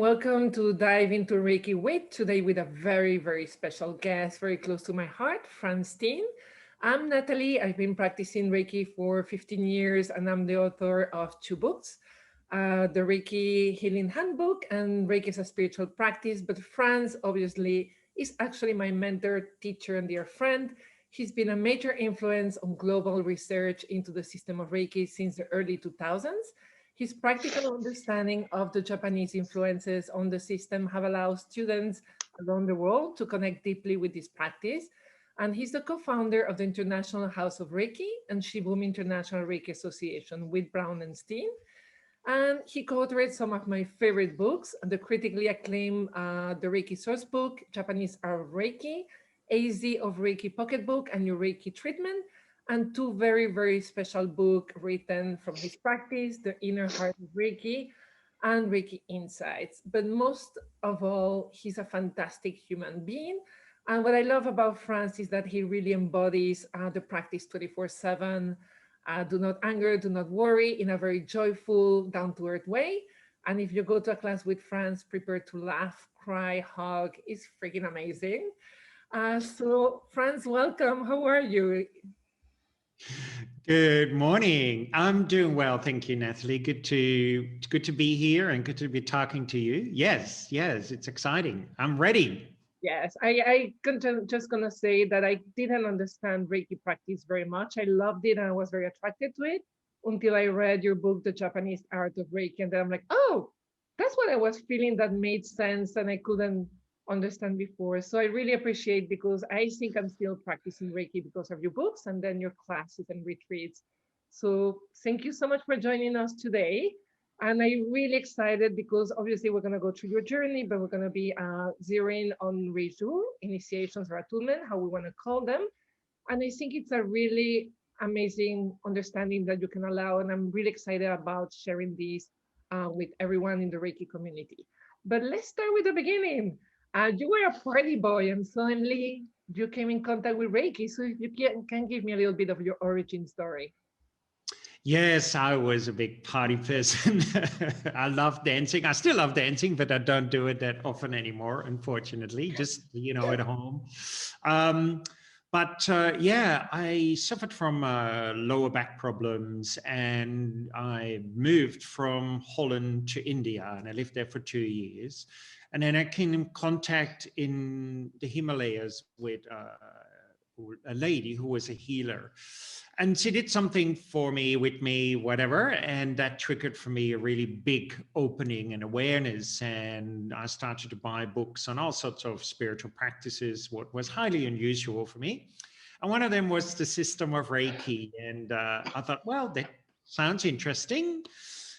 welcome to Dive Into Reiki today with a very, very special guest, very close to my heart, Frans Stiene. I'm Natalie. I've been practicing Reiki for 15 years and I'm the author of two books, the Reiki Healing Handbook and Reiki as a Spiritual Practice. But Frans obviously is actually my mentor, teacher, and dear friend. He's been a major influence on global research into the system of Reiki since the early 2000s. His practical understanding of the Japanese influences on the system have allowed students around the world to connect deeply with this practice. And he's the co-founder of the International House of Reiki and Shibumi International Reiki Association with Bronwen Stiene. And he co-authored some of my favorite books, the critically acclaimed the Reiki Sourcebook, Japanese Art of Reiki, AZ of Reiki Pocketbook, and Your Reiki Treatment, and two very, very special books written from his practice, The Inner Heart of Reiki and Reiki Insights. But most of all, he's a fantastic human being. And what I love about Frans is that he really embodies the practice 24/7. Do not anger, do not worry, in a very joyful, down-to-earth way. And if you go to a class with Frans, prepare to laugh, cry, hug. It's freaking amazing. So Frans, welcome. How are you? Good morning. I'm doing well, thank you, Natalie. Good to be here and good to be talking to you. Yes, it's exciting. I'm ready. Yes, I just gonna say that I didn't understand Reiki practice very much. I loved it and I was very attracted to it until I read your book, The Japanese Art of Reiki, and then I'm like, oh, that's what I was feeling that made sense and I couldn't understand before. So I really appreciate because I think I'm still practicing Reiki because of your books and then your classes and retreats. So thank you so much for joining us today. And I'm really excited because obviously we're going to go through your journey, but we're going to be zeroing on Reiju, initiations or attunement, how we want to call them. And I think it's a really amazing understanding that you can allow. And I'm really excited about sharing this with everyone in the Reiki community. But let's start with the beginning. You were a party boy and suddenly you came in contact with Reiki. So if you can give me a little bit of your origin story. Yes, I was a big party person. I love dancing. I still love dancing, but I don't do it that often anymore, unfortunately, just, at home. Yeah, I suffered from lower back problems and I moved from Holland to India and I lived there for 2 years. And then I came in contact in the Himalayas with a lady who was a healer. And she did something for me, with me, whatever. And that triggered for me a really big opening and awareness. And I started to buy books on all sorts of spiritual practices, what was highly unusual for me. And one of them was the System of Reiki. And I thought, well, that sounds interesting.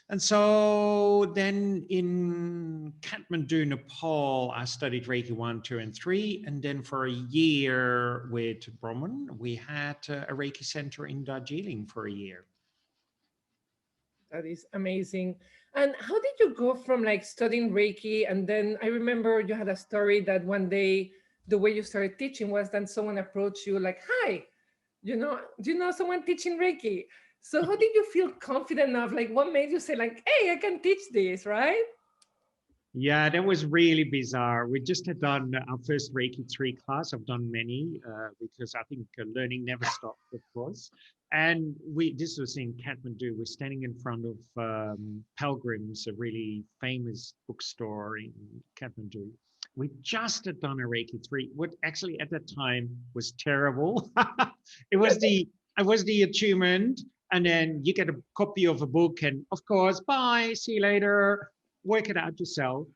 And so then in Kathmandu, Nepal, I studied Reiki 1, 2, and 3. And then for a year with Bronwen, we had a Reiki center in Darjeeling for a year. That is amazing. And how did you go from like studying Reiki? And then I remember you had a story that one day, the way you started teaching was that someone approached you like, hi, do you know someone teaching Reiki? So how did you feel confident enough? Like what made you say like, hey, I can teach this, right? Yeah, that was really bizarre. We just had done our first Reiki 3 class. I've done many because I think learning never stops, of course. And this was in Kathmandu. We're standing in front of Pilgrims, a really famous bookstore in Kathmandu. We just had done a Reiki 3, what actually at that time was terrible. It was the attunement. And then you get a copy of a book and of course, bye, see you later, work it out yourself.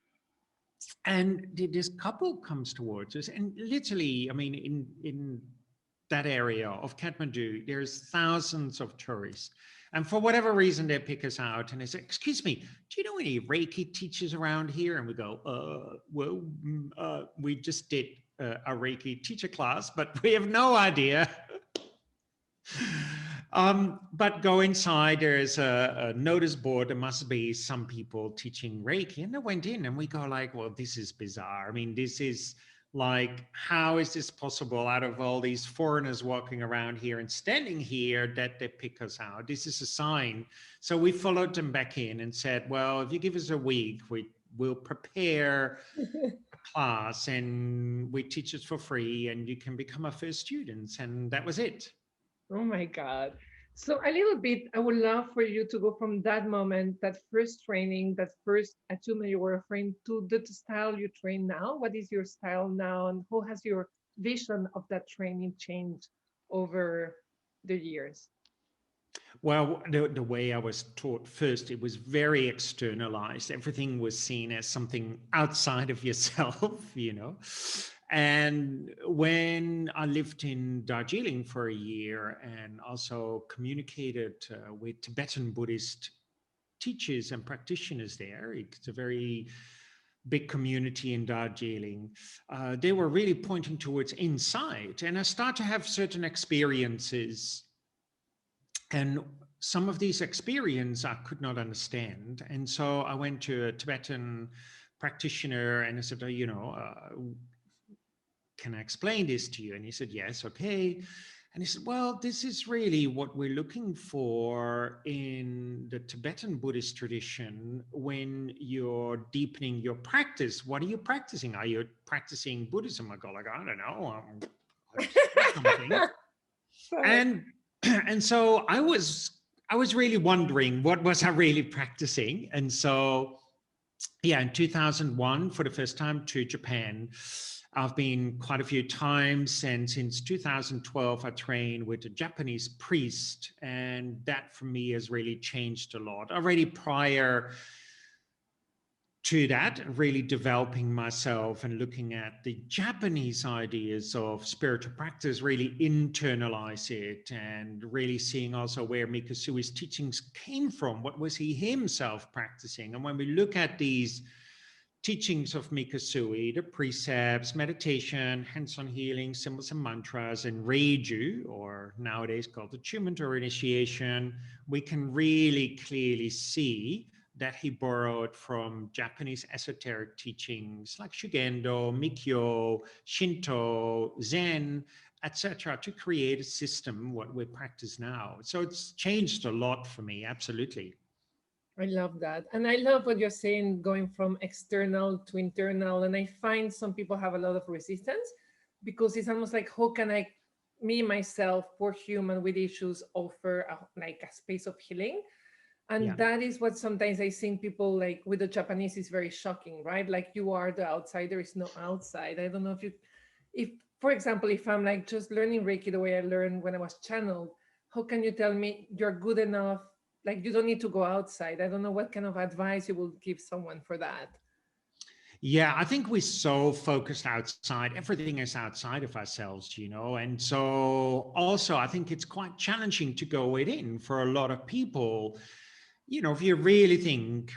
And this couple comes towards us and literally, I mean, in that area of Kathmandu, there's thousands of tourists. And for whatever reason, they pick us out and they say, excuse me, do you know any Reiki teachers around here? And we go, we just did a Reiki teacher class, but we have no idea. But go inside, there's a notice board. There must be some people teaching Reiki. And I went in and we go like, well, this is bizarre. I mean, this is like, how is this possible out of all these foreigners walking around here and standing here that they pick us out? This is a sign. So we followed them back in and said, well, if you give us a week, we'll prepare a class and we teach it for free and you can become our first students. And that was it. Oh my God. So a little bit, I would love for you to go from that moment, that first training, that first attunement you were referring to, the style you train now. What is your style now, and how has your vision of that training changed over the years? Well, the way I was taught first, it was very externalized. Everything was seen as something outside of yourself, you know. And when I lived in Darjeeling for a year and also communicated with Tibetan Buddhist teachers and practitioners there, it's a very big community in Darjeeling, they were really pointing towards insight. And I started to have certain experiences, and some of these experiences I could not understand. And so I went to a Tibetan practitioner and I said, can I explain this to you? And he said, yes, okay. And he said, well, this is really what we're looking for in the Tibetan Buddhist tradition when you're deepening your practice. What are you practicing? Are you practicing Buddhism? I go like, I don't know. Something. And and so I was really wondering, what was I really practicing? And so, yeah, in 2001, for the first time to Japan. I've been quite a few times, and since 2012, I trained with a Japanese priest, and that for me has really changed a lot. Already prior to that, really developing myself and looking at the Japanese ideas of spiritual practice, really internalize it, and really seeing also where Mikasui's teachings came from. What was he himself practicing? And when we look at these teachings of Mikasui, the precepts, meditation, hands-on healing, symbols and mantras, and Reiju, or nowadays called attunement or initiation, we can really clearly see that he borrowed from Japanese esoteric teachings like Shugendo, Mikyo, Shinto, Zen, etc., to create a system, what we practice now. So it's changed a lot for me, absolutely. I love that. And I love what you're saying, going from external to internal. And I find some people have a lot of resistance because it's almost like, how can I, me, myself, poor human with issues, offer like a space of healing? And Yeah. that is what sometimes I think people like with the Japanese is very shocking, right? Like you are the outside, there is no outside. I don't know if, for example, if I'm like just learning Reiki the way I learned when I was channeled, how can you tell me you're good enough? Like you don't need to go outside. I don't know what kind of advice you will give someone for that. Yeah, I think we're so focused outside. Everything is outside of ourselves, you know. And so also, I think it's quite challenging to go within for a lot of people. You know, if you really think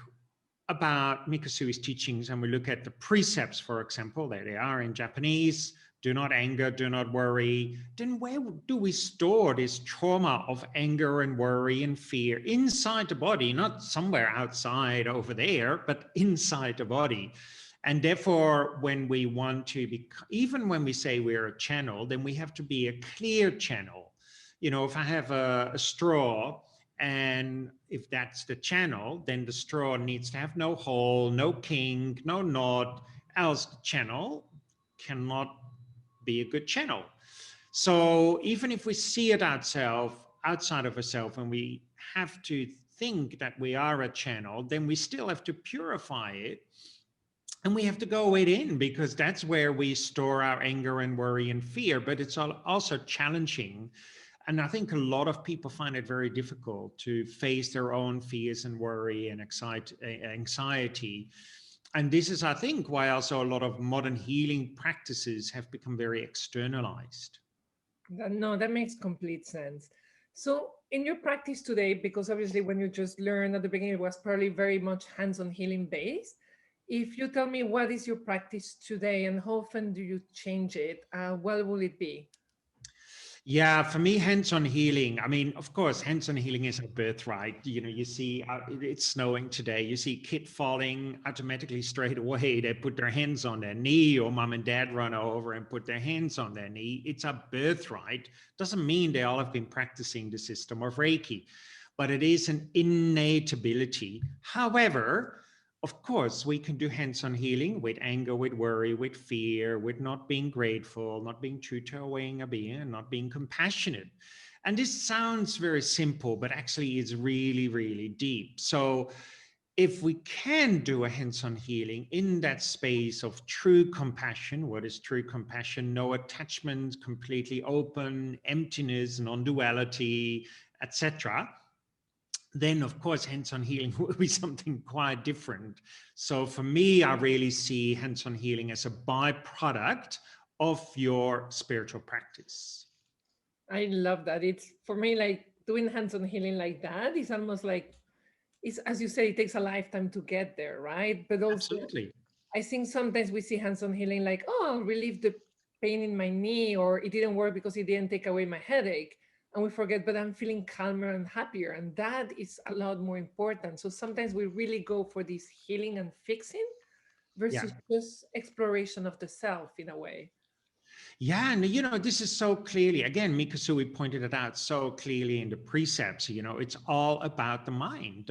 about Mikasui's teachings and we look at the precepts, for example, there they are in Japanese: do not anger, do not worry. Then where do we store this trauma of anger and worry and fear? Inside the body, not somewhere outside over there, but inside the body. And therefore, when we want to be, even when we say we're a channel, then we have to be a clear channel. You know, if I have a straw, and if that's the channel, then the straw needs to have no hole, no kink, no knot, else the channel cannot be a good channel. So even if we see it outside of ourselves, and we have to think that we are a channel, then we still have to purify it. And we have to go within, because that's where we store our anger and worry and fear. But it's also challenging. And I think a lot of people find it very difficult to face their own fears and worry and anxiety. And this is, I think, why also a lot of modern healing practices have become very externalized. No, that makes complete sense. So in your practice today, because obviously when you just learned at the beginning, it was probably very much hands-on healing based. If you tell me what is your practice today and how often do you change it, what will it be? Yeah, for me, hands-on healing. I mean, of course, hands-on healing is a birthright. You know, you see it's snowing today. You see kid falling automatically straight away. They put their hands on their knee, or mom and dad run over and put their hands on their knee. It's a birthright. Doesn't mean they all have been practicing the system of Reiki, but it is an innate ability. However, of course, we can do hands-on healing with anger, with worry, with fear, with not being grateful, not being true to our way of being, and not being compassionate. And this sounds very simple, but actually is really, really deep. So if we can do a hands-on healing in that space of true compassion, what is true compassion? No attachment, completely open, emptiness, non-duality, etc., then of course hands-on healing will be something quite different. So for me, I really see hands-on healing as a byproduct of your spiritual practice. I love that. It's for me like doing hands-on healing like that is almost like it's, as you say, it takes a lifetime to get there, right? But also Absolutely. I think sometimes we see hands-on healing like, oh, I'll relieve the pain in my knee, or it didn't work because it didn't take away my headache. And we forget, but I'm feeling calmer and happier. And that is a lot more important. So sometimes we really go for this healing and fixing Yeah. versus just exploration of the self in a way. Yeah, and you know, this is so clearly, again, Mikasui pointed it out so clearly in the precepts, you know, it's all about the mind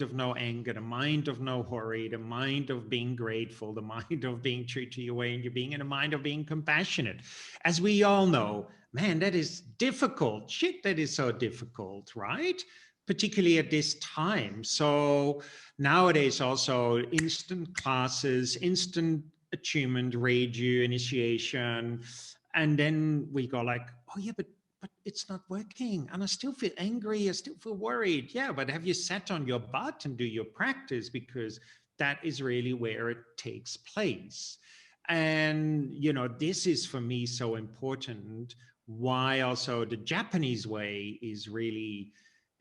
of no anger, the mind of no worry, the mind of being grateful, the mind of being true to your way and your being, and the mind of being compassionate. As we all know, man, that is difficult. Shit, that is so difficult, right? Particularly at this time. So nowadays also instant classes, instant attunement, radio initiation, and then we go like, oh yeah, but it's not working, and I still feel angry, I still feel worried. Yeah, but have you sat on your butt and do your practice? Because that is really where it takes place. And you know, this is for me so important, why also the Japanese way is really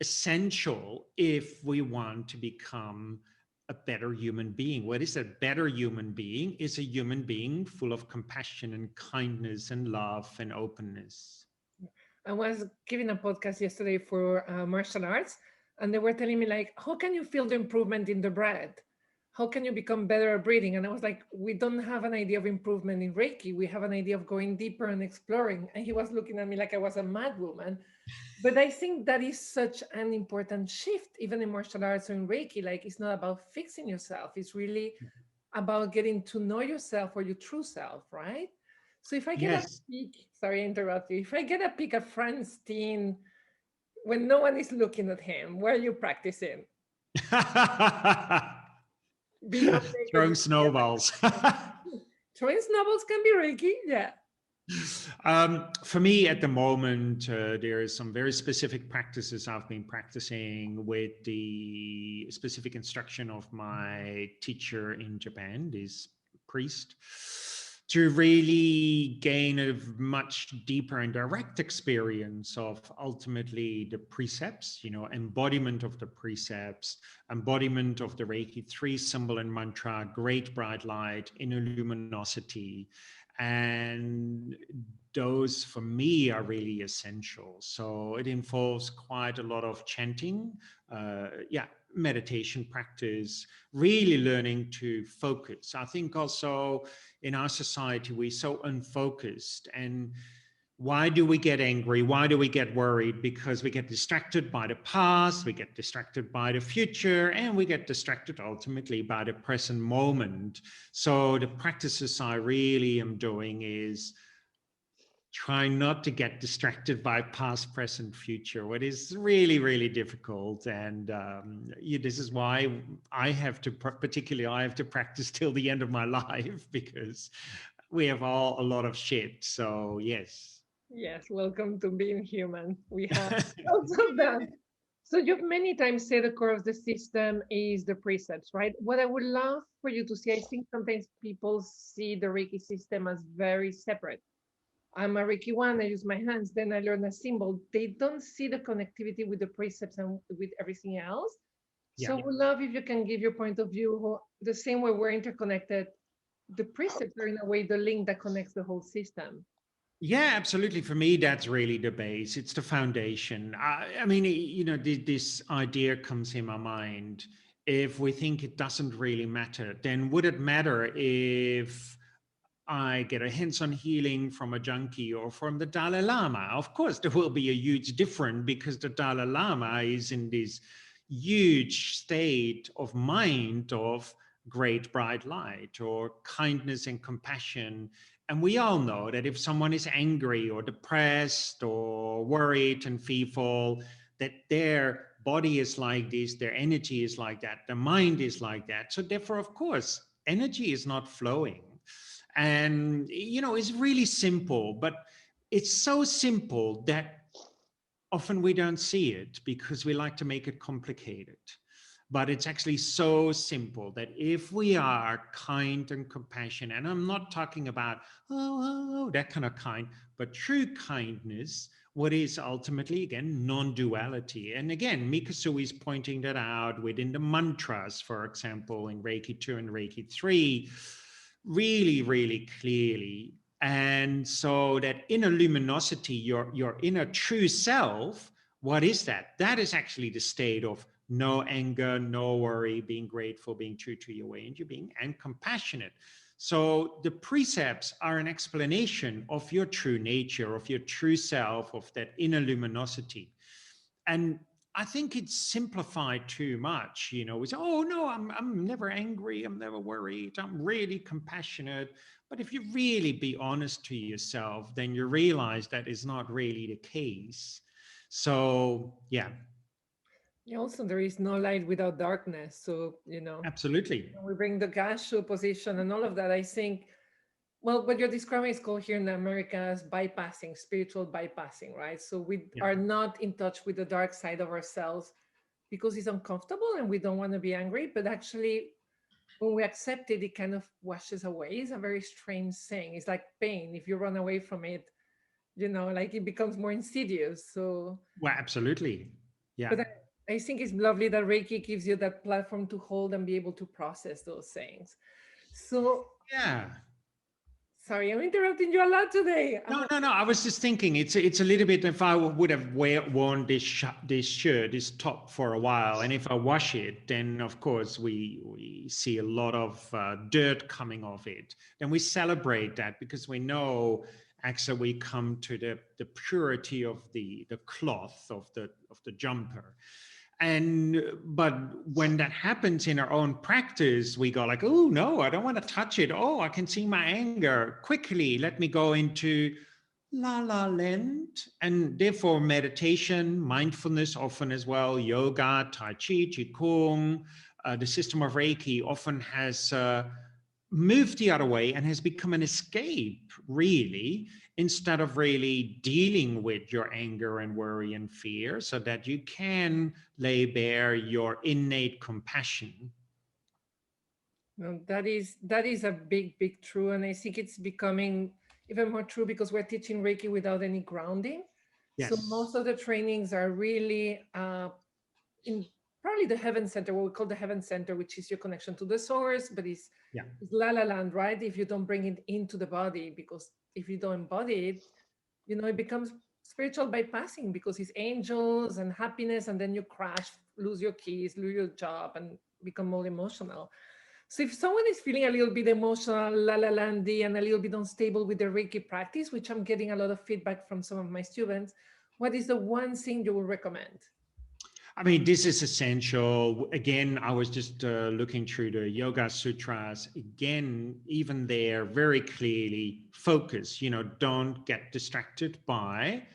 essential if we want to become a better human being. What is a better human being? Is a human being full of compassion and kindness and love and openness. I was giving a podcast yesterday for martial arts, and they were telling me like, how can you feel the improvement in the breath? How can you become better at breathing? And I was like, we don't have an idea of improvement in Reiki. We have an idea of going deeper and exploring. And he was looking at me like I was a mad woman. But I think that is such an important shift, even in martial arts or in Reiki. Like, it's not about fixing yourself. It's really about getting to know yourself or your true self, right? So if I get a Yes. peek, sorry, I interrupt you. If I get a peek at Frans Stiene when no one is looking at him, where are you practicing? Beyond Throwing naked. snowballs. Throwing snowballs can be Reiki, yeah. For me, at the moment, there is some very specific practices I've been practicing with the specific instruction of my teacher in Japan, this priest, to really gain a much deeper and direct experience of ultimately the precepts, you know, embodiment of the precepts, embodiment of the Reiki 3 symbol and mantra, great bright light, inner luminosity. And those for me are really essential. So it involves quite a lot of chanting, meditation practice, really learning to focus. I think also in our society, we're so unfocused. And why do we get angry? Why do we get worried? Because we get distracted by the past, we get distracted by the future, and we get distracted ultimately by the present moment. So the practices I really am doing is trying not to get distracted by past, present, future, what is really, really difficult. And this is why I have to, particularly I have to practice till the end of my life, because we have all a lot of shit. So yes. Yes, welcome to being human. We have lots of that. So you've many times said the core of the system is the precepts, right? What I would love for you to see, I think sometimes people see the Reiki system as very separate. I'm a Reiki one, I use my hands, then I learn a symbol. They don't see the connectivity with the precepts and with everything else. Yeah. So we love if you can give your point of view, the same way we're interconnected. The precepts are in a way the link that connects the whole system. Yeah, absolutely. For me, that's really the base. It's the foundation. I mean, you know, this idea comes in my mind. If we think it doesn't really matter, then would it matter if I get a hands-on healing from a junkie or from the Dalai Lama? Of course, there will be a huge difference, because the Dalai Lama is in this huge state of mind of great bright light, or kindness and compassion. And we all know that if someone is angry or depressed or worried and fearful, that their body is like this, their energy is like that, their mind is like that. So therefore, of course, energy is not flowing. And, it's really simple, but it's so simple that often we don't see it because we like to make it complicated. But it's actually so simple that if we are kind and compassionate, and I'm not talking about, that kind of kind, but true kindness, what is ultimately, again, non-duality. And again, Mikasui is pointing that out within the mantras, for example, in Reiki 2 and Reiki 3, really, really clearly. And so that inner luminosity, your inner true self, what is that? That is actually the state of no anger, no worry, being grateful, being true to your way into being, and compassionate. So the precepts are an explanation of your true nature, of your true self, of that inner luminosity. And I think it's simplified too much. We say, oh no, I'm never angry, I'm never worried, I'm really compassionate. But if you really be honest to yourself, then you realize that is not really the case. So yeah. Yeah, also, there is no light without darkness. So, Absolutely. we bring the gashu position and all of that. I think, well, what you're describing is called here in America as bypassing, spiritual bypassing, right? So we Yeah. are not in touch with the dark side of ourselves because it's uncomfortable and we don't want to be angry. But actually, when we accept it, it kind of washes away. It's a very strange thing. It's like pain. If you run away from it, like it becomes more insidious. So, Well, absolutely. Yeah. but I think it's lovely that Reiki gives you that platform to hold and be able to process those things. So, Yeah. sorry, I'm interrupting you a lot today. No. I was just thinking, it's a little bit. If I would have worn this shirt, this top for a while, and if I wash it, then of course we see a lot of dirt coming off it. Then we celebrate that because we know actually we come to the purity of the cloth of the jumper. But when that happens in our own practice, we go like, oh no, I don't want to touch it. Oh, I can see my anger. Quickly, let me go into la la land. And therefore meditation, mindfulness often as well, yoga, tai chi, qigong, the system of Reiki often has moved the other way and has become an escape, really, instead of really dealing with your anger and worry and fear, so that you can lay bare your innate compassion. No, that is a big, big true, and I think it's becoming even more true because we're teaching Reiki without any grounding. So Yes. most of the trainings are really in probably the heaven center, what we call the heaven center, which is your connection to the source, but Yeah. it's la la land, right? If you don't bring it into the body, because if you don't embody it, it becomes spiritual bypassing because it's angels and happiness, and then you crash, lose your keys, lose your job, and become more emotional. So if someone is feeling a little bit emotional, la la landy, and a little bit unstable with their Reiki practice, which I'm getting a lot of feedback from some of my students, what is the one thing you would recommend? I mean, this is essential. Again, I was just looking through the Yoga Sutras. Again, even there, very clearly focus, don't get distracted by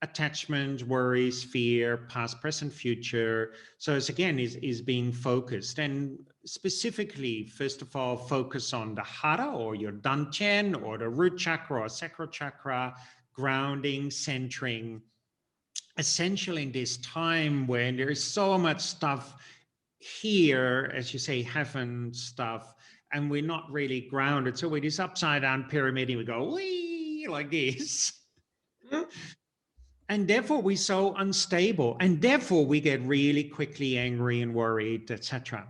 attachment, worries, fear, past, present, future. So it's again is being focused, and specifically, first of all, focus on the hara or your dantian or the root chakra or sacral chakra, grounding, centering. Essential in this time when there is so much stuff here, as you say, heaven stuff, and we're not really grounded. So with this upside down pyramid, we go wee like this. And therefore we're so unstable, and therefore we get really quickly angry and worried, etc.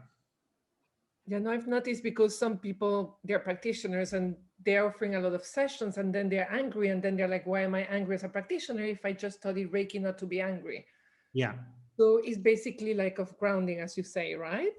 Yeah, no, I've noticed because some people, they're practitioners and they're offering a lot of sessions and then they're angry and then they're like, why am I angry as a practitioner if I just studied Reiki not to be angry? Yeah. So it's basically like of grounding, as you say, right?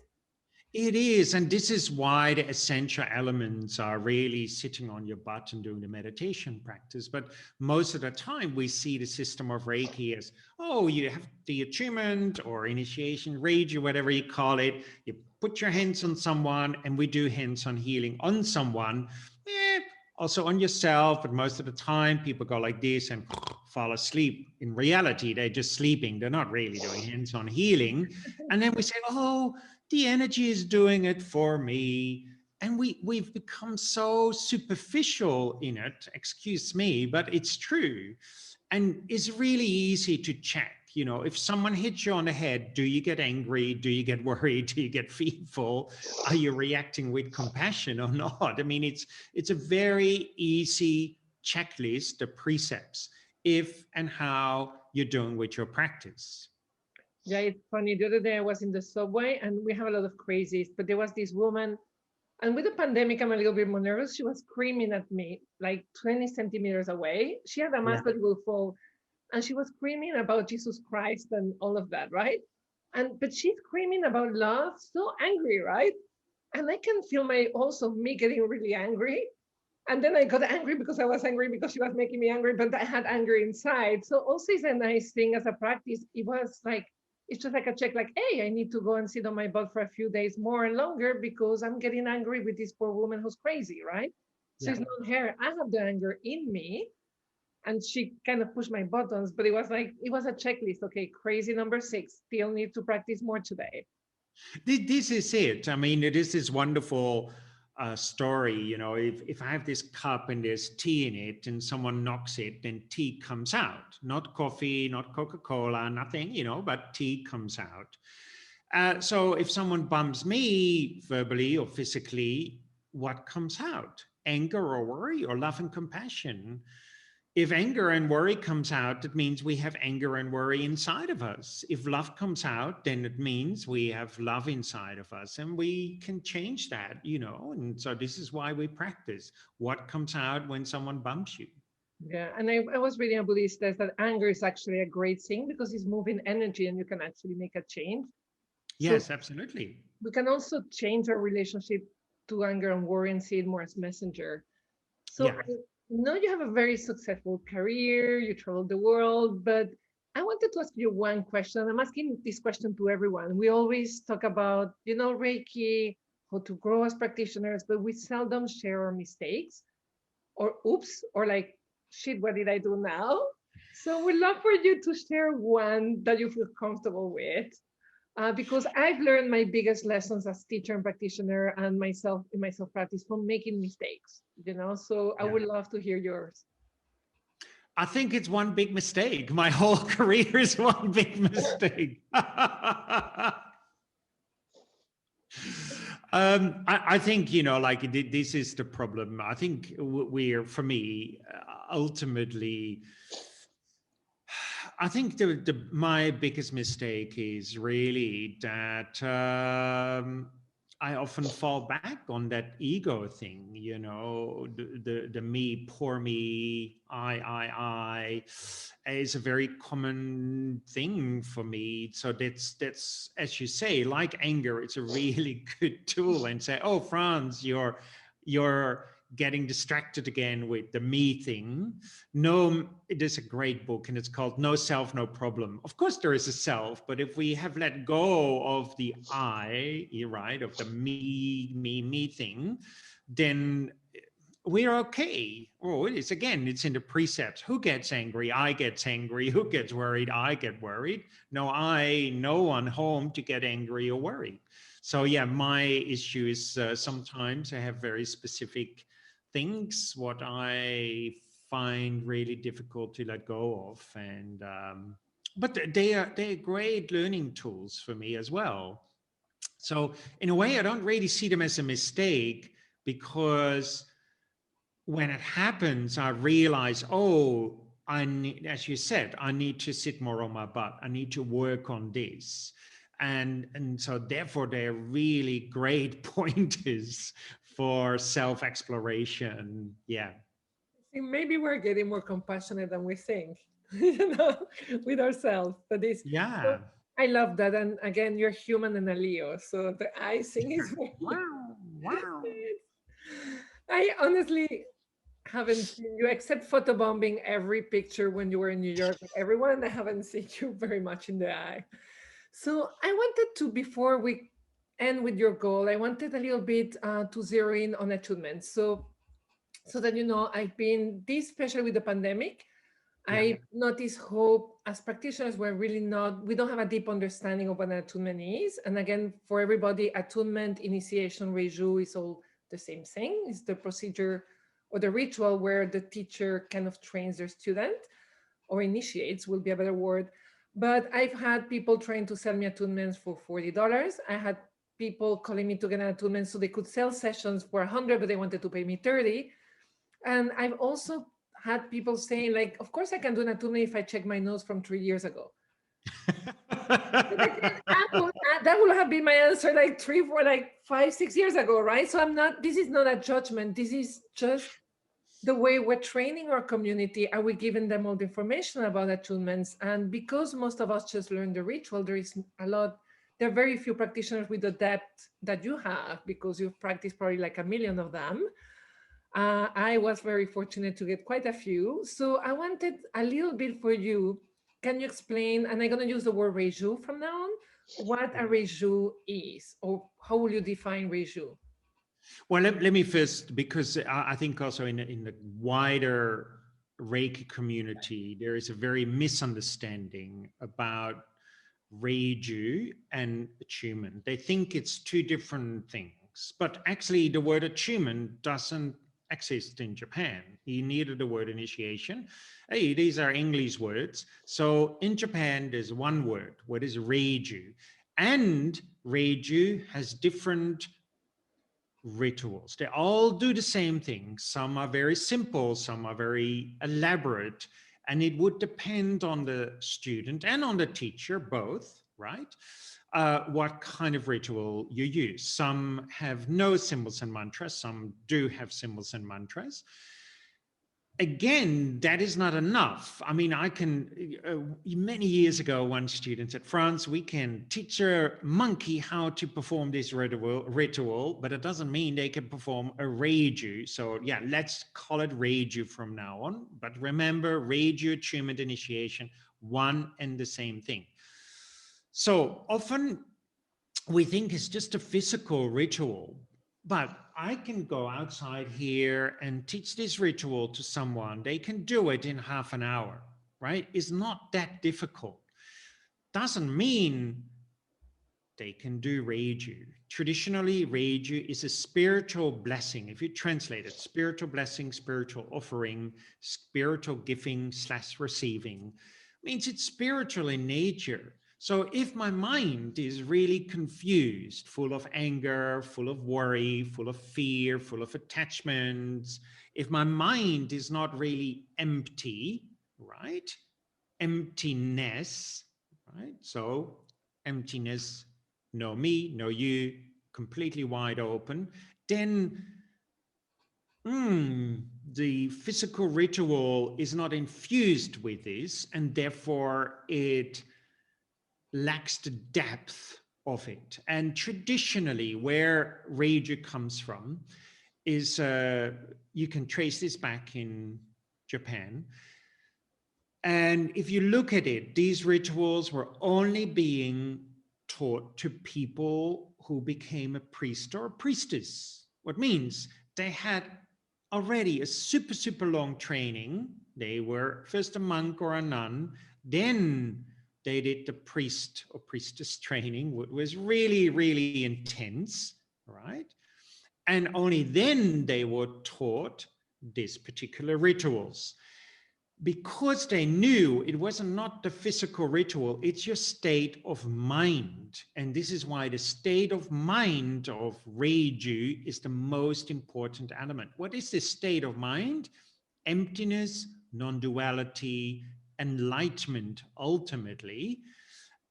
It is, and this is why the essential elements are really sitting on your butt and doing the meditation practice. But most of the time, we see the system of Reiki as, oh, you have the attunement or initiation, Reiki, whatever you call it. You put your hands on someone, and we do hands-on healing on someone, also on yourself, but most of the time people go like this and fall asleep. In reality, they're just sleeping. They're not really doing hands-on healing. And then we say, oh, the energy is doing it for me. And we've become so superficial in it, excuse me, but it's true. And it's really easy to check. You know, if someone hits you on the head, do you get angry? Do you get worried? Do you get fearful? Are you reacting with compassion or not? I mean, it's a very easy checklist of precepts, if and how you're doing with your practice. Yeah, it's funny. The other day I was in the subway and we have a lot of crazies, but there was this woman, and with the pandemic, I'm a little bit more nervous. She was screaming at me like 20 centimeters away. She had a Yeah. mask that will fall, and she was screaming about Jesus Christ and all of that, right? And but she's screaming about love, so angry, right? And I can feel my also me getting really angry. And then I got angry because I was angry because she was making me angry, but I had anger inside. So also it's a nice thing as a practice. It was like, it's just like a check, like, hey, I need to go and sit on my butt for a few days more and longer because I'm getting angry with this poor woman who's crazy, right? So Yeah. it's not her. I have the anger in me. And she kind of pushed my buttons, but it was like, it was a checklist. Okay, crazy number 6, still need to practice more today. This is it. I mean, it is this wonderful story. You know, if I have this cup and there's tea in it and someone knocks it, then tea comes out. Not coffee, not Coca-Cola, nothing, you know, but tea comes out. So if someone bumps me verbally or physically, what comes out? Anger or worry or love and compassion? If anger and worry comes out, it means we have anger and worry inside of us. If love comes out, then it means we have love inside of us, and we can change that, you know. And so this is why we practice. What comes out when someone bumps you? Yeah, and I was reading a Buddhist says that anger is actually a great thing because it's moving energy and you can actually make a change. So Yes, absolutely. we can also change our relationship to anger and worry and see it more as messenger. So Yeah. I know you have a very successful career, you travel the world, but I wanted to ask you one question. I'm asking this question to everyone. We always talk about, Reiki, how to grow as practitioners, but we seldom share our mistakes or oops, or like, shit, what did I do now? So we'd love for you to share one that you feel comfortable with. Because I've learned my biggest lessons as teacher and practitioner and myself in my self practice from making mistakes, So I Yeah. would love to hear yours. I think it's one big mistake. My whole career is one big mistake. I think, like this is the problem. I think we're, for me, ultimately, I think my biggest mistake is really that I often fall back on that ego thing, the me, poor me, I is a very common thing for me. So that's as you say, like anger, it's a really good tool, and say, oh, Frans, you're getting distracted again with the me thing. No, it is a great book, and it's called No Self, No Problem. Of course there is a self, but if we have let go of the I, right, of the me thing, then we're okay. Oh, it's in the precepts. Who gets angry? I get angry. Who gets worried? I get worried. No one home to get angry or worried. So yeah, my issue is sometimes I have very specific things what I find really difficult to let go of, and but they're great learning tools for me as well. So in a way, I don't really see them as a mistake, because when it happens, I realize, oh, I need, as you said, I need to sit more on my butt. I need to work on this. And so therefore they're really great pointers for self-exploration. Yeah. See, maybe we're getting more compassionate than we think, with ourselves. But this, so Yeah. I love that. And again, you're human and a Leo. So the I thing is very, Wow. Wow. I honestly haven't seen you except photobombing every picture when you were in New York with everyone. I haven't seen you very much in the eye. So I wanted to, before we end with your goal, I wanted a little bit to zero in on attunement. So that, I've been this, especially with the pandemic, Yeah. I noticed how, as practitioners, we don't have a deep understanding of what an attunement is. And again, for everybody, attunement, initiation, reiju is all the same thing. It's the procedure or the ritual where the teacher kind of trains their student, or initiates will be a better word. But I've had people trying to sell me attunements for $40. I had people calling me to get an attunement so they could sell sessions for 100, but they wanted to pay me 30. And I've also had people saying, like, of course I can do an attunement if I check my notes from 3 years ago. That would have been my answer like 5, 6 years ago, right? So this is not a judgment. This is just the way we're training our community. Are we giving them all the information about attunements? And because most of us just learn the ritual, there are very few practitioners with the depth that you have, because you've practiced probably like a million of them. I was very fortunate to get quite a few. So I wanted a little bit for you. Can you explain, and I'm going to use the word reiju from now on, what a reiju is, or how will you define reiju? Well, let me first, because I think also in the wider Reiki community, there is a very misunderstanding about Reiju and attunement. They think it's two different things, but actually the word attunement doesn't exist in Japan. Neither the word initiation. Hey, these are English words. So in Japan, there's one word, what is Reiju. And Reiju has different rituals. They all do the same thing. Some are very simple, some are very elaborate, and it would depend on the student and on the teacher, both, right? What kind of ritual you use. Some have no symbols and mantras, some do have symbols and mantras. Again, that is not enough. I mean, many years ago, one student said, Frans, we can teach a monkey how to perform this ritual, but it doesn't mean they can perform a reiju. So yeah, let's call it reiju from now on. But remember, reiju, attunement, initiation, one and the same thing. So often we think it's just a physical ritual, but I can go outside here and teach this ritual to someone. They can do it in half an hour, right? It's not that difficult. Doesn't mean they can do Reiju. Traditionally, Reiju is a spiritual blessing. If you translate it, spiritual blessing, spiritual offering, spiritual giving / receiving, means it's spiritual in nature. So if my mind is really confused, full of anger, full of worry, full of fear, full of attachments, if my mind is not really empty, right? Emptiness, right? So emptiness, no me, no you, completely wide open, then the physical ritual is not infused with this, and therefore it lacks the depth of it. And traditionally, where Reiju comes from is, you can trace this back in Japan. And if you look at it, these rituals were only being taught to people who became a priest or a priestess. What means they had already a super, super long training. They were first a monk or a nun, then they did the priest or priestess training, which was really, really intense, right? And only then they were taught these particular rituals, because they knew it was not the physical ritual, it's your state of mind. And this is why the state of mind of Reiju is the most important element. What is this state of mind? Emptiness, non-duality, enlightenment, ultimately.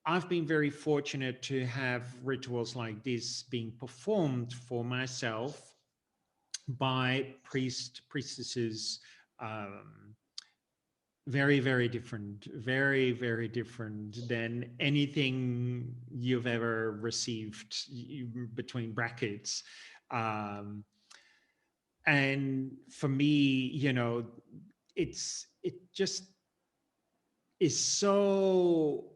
I've been very fortunate to have rituals like this being performed for myself by priestesses, very, very different, very, very different than anything you've ever received, between brackets. And for me, it just is so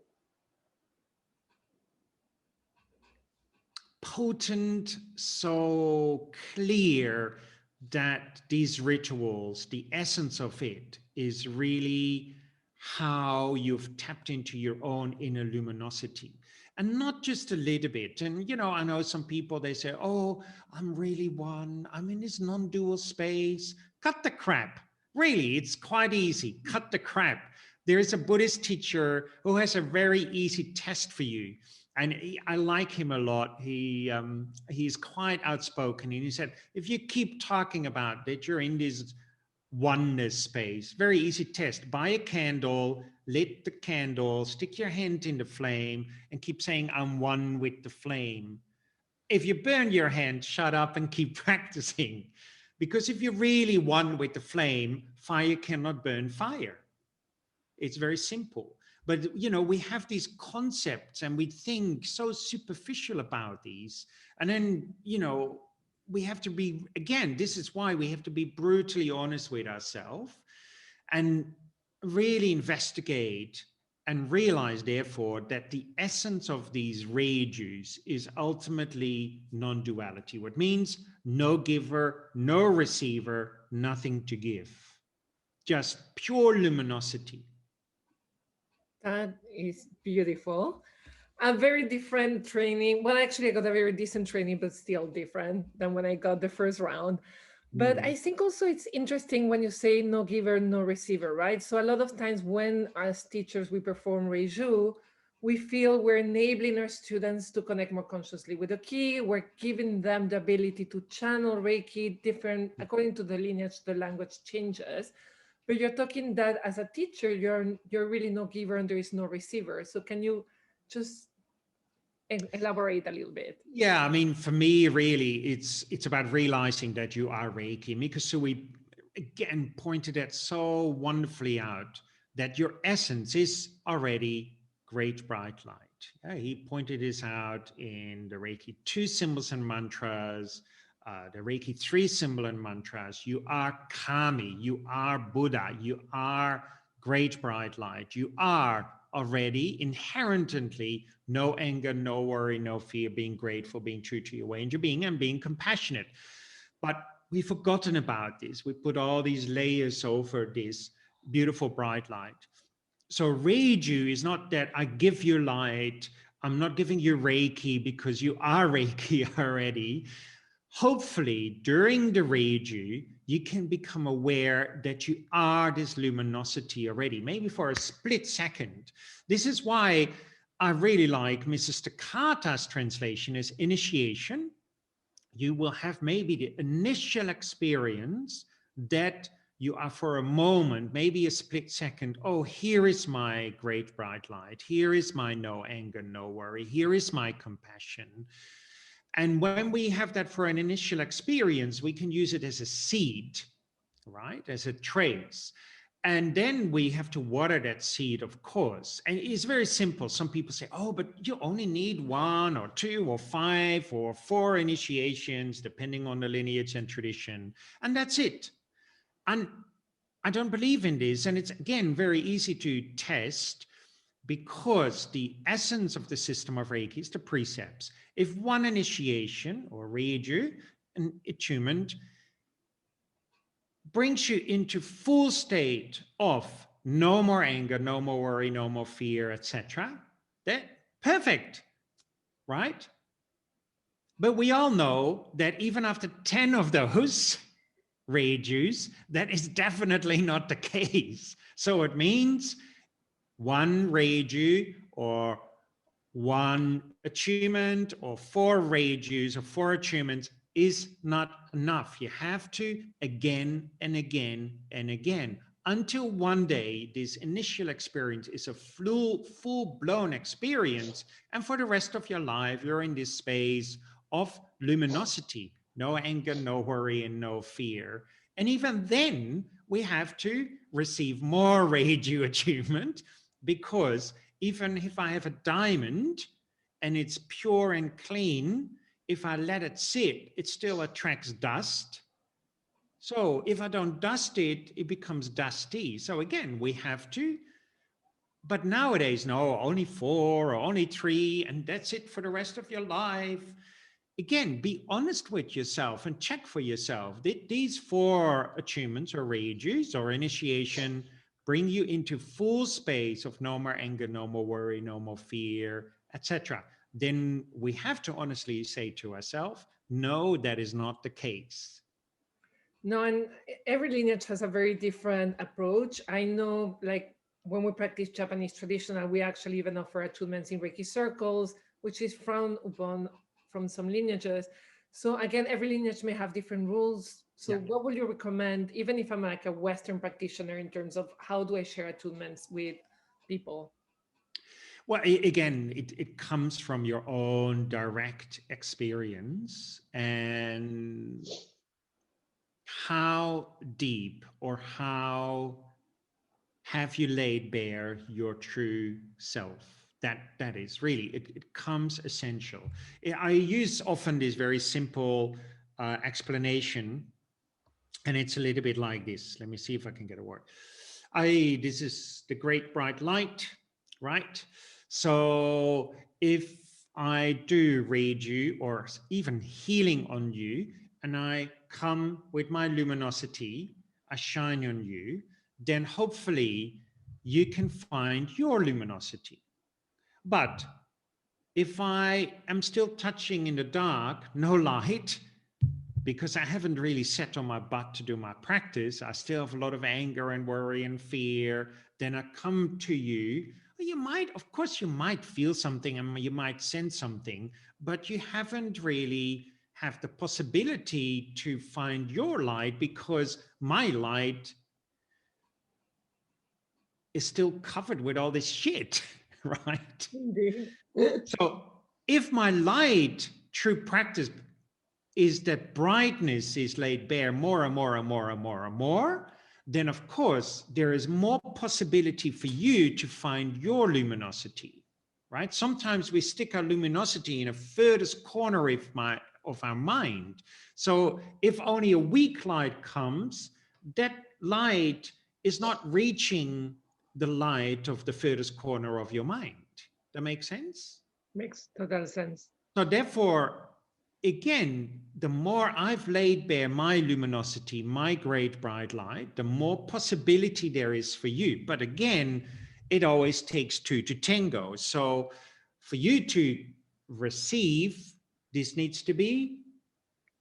potent, so clear that these rituals, the essence of it is really how you've tapped into your own inner luminosity. And not just a little bit. And, you know, I know some people, they say, oh, I'm really one. I'm in this non-dual space. Cut the crap. Really, it's quite easy. Cut the crap. There's a Buddhist teacher who has a very easy test for you. And I like him a lot. He's quite outspoken. And he said, if you keep talking about that you're in this oneness space, very easy test. Buy a candle, lit the candle, stick your hand in the flame, and keep saying, I'm one with the flame. If you burn your hand, shut up and keep practicing. Because if you're really one with the flame, fire cannot burn fire. It's very simple. But, you know, we have these concepts and we think so superficial about these. And then, you know, we have to be, again, this is why we have to be brutally honest with ourselves and really investigate and realize, therefore, that the essence of these reijus is ultimately non-duality, what means no giver, no receiver, nothing to give, just pure luminosity. That is beautiful. A very different training. Well, actually, I got a very decent training, but still different than when I got the first round. But I think also it's interesting when you say no giver, no receiver, right? So a lot of times when as teachers we perform Reiju, we feel we're enabling our students to connect more consciously with the key. We're giving them the ability to channel Reiki different, according to the lineage, the language changes. But you're talking that as a teacher, you're really no giver and there is no receiver. So can you just elaborate a little bit? Yeah, I mean, for me, really, it's about realizing that you are Reiki. Mikasui again pointed that so wonderfully out, that your essence is already great bright light. Yeah, he pointed this out in the Reiki 2 symbols and mantras, the Reiki 3 symbol and mantras. You are Kami, you are Buddha, you are great bright light, you are already inherently no anger, no worry, no fear, being grateful, being true to your way and your being, and being compassionate. But we've forgotten about this. We put all these layers over this beautiful bright light. So Reiju is not that I give you light. I'm not giving you Reiki because you are Reiki already. Hopefully, during the Reiju, you can become aware that you are this luminosity already, maybe for a split second. This is why I really like Mrs. Takata's translation as initiation. You will have maybe the initial experience that you are for a moment, maybe a split second, oh, here is my great bright light. Here is my no anger, no worry. Here is my compassion. And when we have that for an initial experience, we can use it as a seed, right? As a trace. And then we have to water that seed, of course. And it's very simple. Some people say, oh, but you only need 1 or 2 or 5 or 4 initiations, depending on the lineage and tradition. And that's it. And I don't believe in this. And it's, again, very easy to test because the essence of the system of Reiki is the precepts. If one initiation or Reiju, an attunement, brings you into full state of no more anger, no more worry, no more fear, etc., that perfect, right? But we all know that even after 10 of those Reijus, that is definitely not the case. So it means 1 Reiju or 1 attunement or 4 Reijus or 4 attunements is not enough. You have to again and again and again until one day this initial experience is a full-blown experience, and for the rest of your life you're in this space of luminosity, no anger, no worry, and no fear. And even then we have to receive more Reiju attunement, because even if I have a diamond and it's pure and clean, if I let it sit, it still attracts dust. So if I don't dust it, it becomes dusty. So again, we have to, but nowadays, no, only 4 or only 3, and that's it for the rest of your life. again, be honest with yourself and check for yourself. These 4 attunements or reijus or initiation bring you into full space of no more anger, no more worry, no more fear, etc. Then we have to honestly say to ourselves, no, that is not the case. No, and every lineage has a very different approach. I know, like when we practice Japanese traditional, we actually even offer attunements in Reiki circles, which is frowned upon from some lineages. So again, every lineage may have different rules. So Yeah. what would you recommend, even if I'm like a Western practitioner, in terms of how do I share attunements with people? Well, again, it comes from your own direct experience and how deep or how have you laid bare your true self. That is really, it comes essential. I use often this very simple explanation, and it's a little bit like this. Let me see if I can get a word. This is the great bright light, right? So if I do read you or even healing on you, and I come with my luminosity, I shine on you, then hopefully you can find your luminosity. But if I am still touching in the dark, no light, because I haven't really sat on my butt to do my practice, I still have a lot of anger and worry and fear, then I come to you. You might, of course, you might feel something and you might sense something, but you haven't really have the possibility to find your light because my light is still covered with all this shit, right? Indeed. So if my light, true practice, is that brightness is laid bare more and more and more and more and more, then of course there is more possibility for you to find your luminosity, right? Sometimes we stick our luminosity in a furthest corner of our mind. So if only a weak light comes, that light is not reaching the light of the furthest corner of your mind. That makes sense? Makes total sense. So therefore, again, the more I've laid bare my luminosity, my great bright light, the more possibility there is for you. But again, it always takes 2 to tango. So for you to receive, this needs to be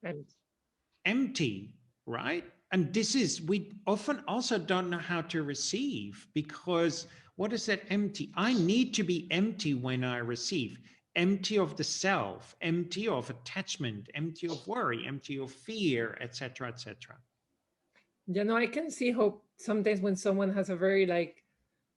And empty, right? And this is, we often also don't know how to receive, because what is that empty? I need to be empty when I receive. Empty of the self, empty of attachment, empty of worry, empty of fear, etc., etc. I can see how sometimes when someone has a very like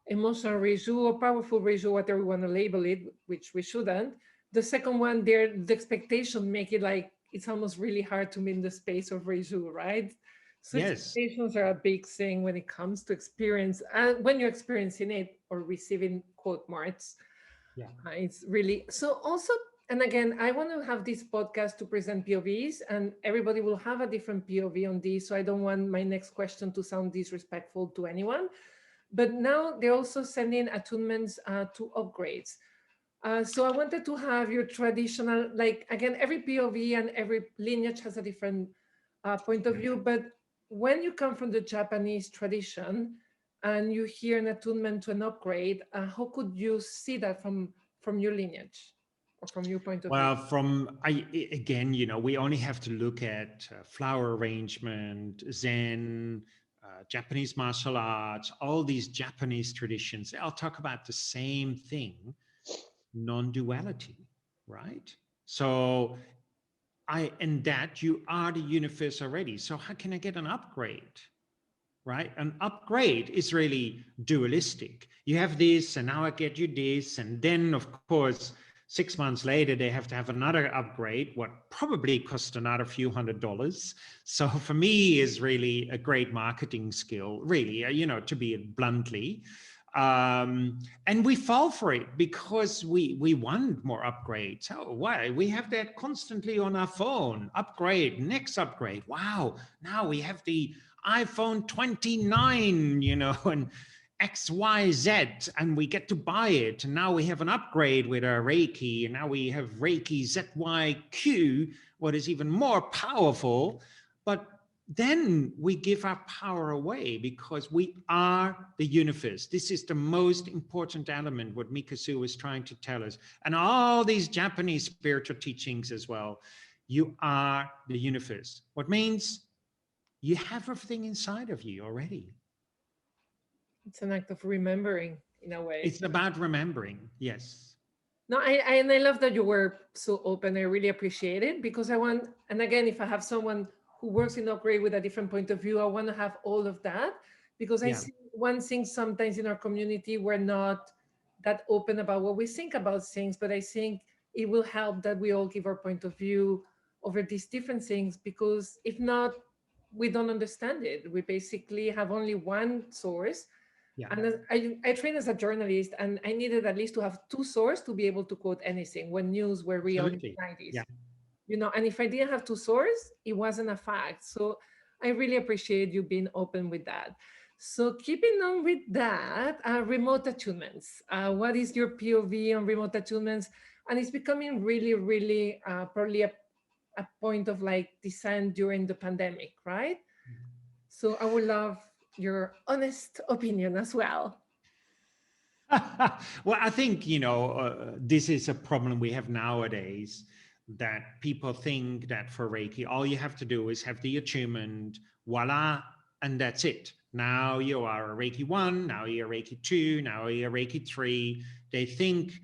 emotional reju or powerful reju, whatever we want to label it, which we shouldn't. The second one, the expectation make it like it's almost really hard to be in the space of reju, right? So Yes. expectations are a big thing when it comes to experience, and when you're experiencing it or receiving quote marks, Yeah. it's really so. Also, and again, I want to have this podcast to present POVs, and everybody will have a different POV on this. So I don't want my next question to sound disrespectful to anyone. But now they're also sending attunements to upgrades. So I wanted to have your traditional, like again, every POV and every lineage has a different point of view. But when you come from the Japanese tradition and you hear an attunement to an upgrade, how could you see that from your lineage or from your point of view? Well, again, we only have to look at flower arrangement, Zen, Japanese martial arts, all these Japanese traditions. I'll talk about the same thing, non-duality, right? So in that you are the universe already. So how can I get an upgrade? Right? An upgrade is really dualistic. You have this, and now I get you this. And then, of course, 6 months later, they have to have another upgrade, what probably cost another few $100s. So for me is really a great marketing skill, really, to be it bluntly. And we fall for it because we want more upgrades. Oh, why? We have that constantly on our phone. Upgrade, next upgrade. Wow, now we have the iPhone 29, XYZ and we get to buy it. And now we have an upgrade with our Reiki. And now we have Reiki ZYQ, what is even more powerful. But then we give our power away because we are the universe. This is the most important element, what Mikasu was trying to tell us. And all these Japanese spiritual teachings as well. You are the universe. What means you have everything inside of you already. It's an act of remembering in a way. It's about remembering, yes. No, and I love that you were so open. I really appreciate it because I want, and again, if I have someone who works in upgrade with a different point of view, I want to have all of that because I Yeah. see one thing sometimes in our community, we're not that open about what we think about things, but I think it will help that we all give our point of view over these different things because if not, we don't understand it. We basically have only one source. Yeah. And I trained as a journalist, and I needed at least to have two sources to be able to quote anything when news were real in the Absolutely. 90s. Yeah. You know, and if I didn't have two sources, it wasn't a fact. So I really appreciate you being open with that. So keeping on with that, remote attunements. What is your POV on remote attunements? And it's becoming really, really probably a point of like design during the pandemic, right? So I would love your honest opinion as well. Well, I think, this is a problem we have nowadays that people think that for Reiki, all you have to do is have the attunement, voila, and that's it. Now you are a Reiki 1, now you're a Reiki 2, now you're a Reiki 3. They think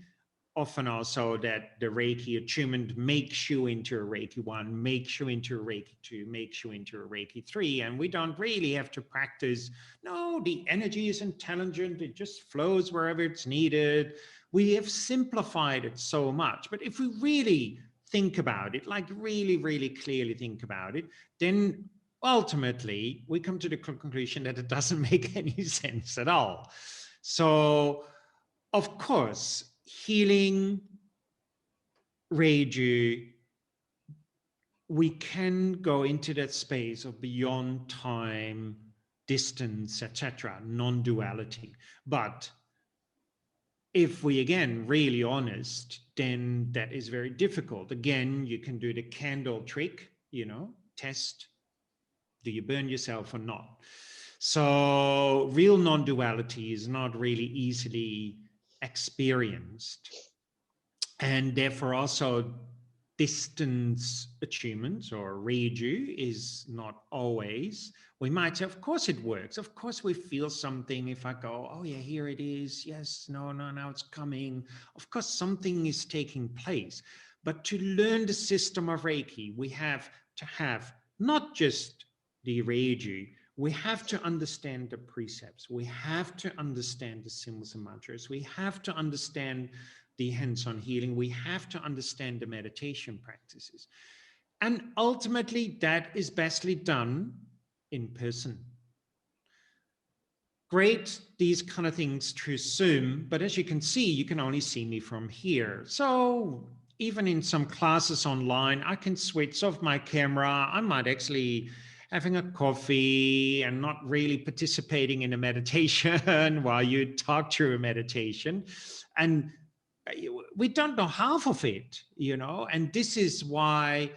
often also that the Reiki attunement makes you into a Reiki 1, makes you into a Reiki 2, makes you into a Reiki 3. And we don't really have to practice. No, the energy is intelligent. It just flows wherever it's needed. We have simplified it so much. But if we really think about it, like really, really clearly think about it, then ultimately we come to the conclusion that it doesn't make any sense at all. So, of course, healing, Reiki, we can go into that space of beyond time, distance, etc., non-duality. But if we, again, really honest, then that is very difficult. Again, you can do the candle trick, test, do you burn yourself or not? So real non-duality is not really easily experienced. And therefore also distance attunement or reju is not always. We might say, of course it works. Of course we feel something if I go, oh yeah, here it is. Yes, no, now it's coming. Of course something is taking place. But to learn the system of Reiki, we have to have not just the reju, we have to understand the precepts. We have to understand the symbols and mantras. We have to understand the hands-on healing. We have to understand the meditation practices. And ultimately, that is bestly done in person. Great, these kind of things through Zoom, but as you can see, you can only see me from here. So even in some classes online, I can switch off my camera. I might actually having a coffee and not really participating in a meditation while you talk through a meditation. And we don't know half of it, and this is why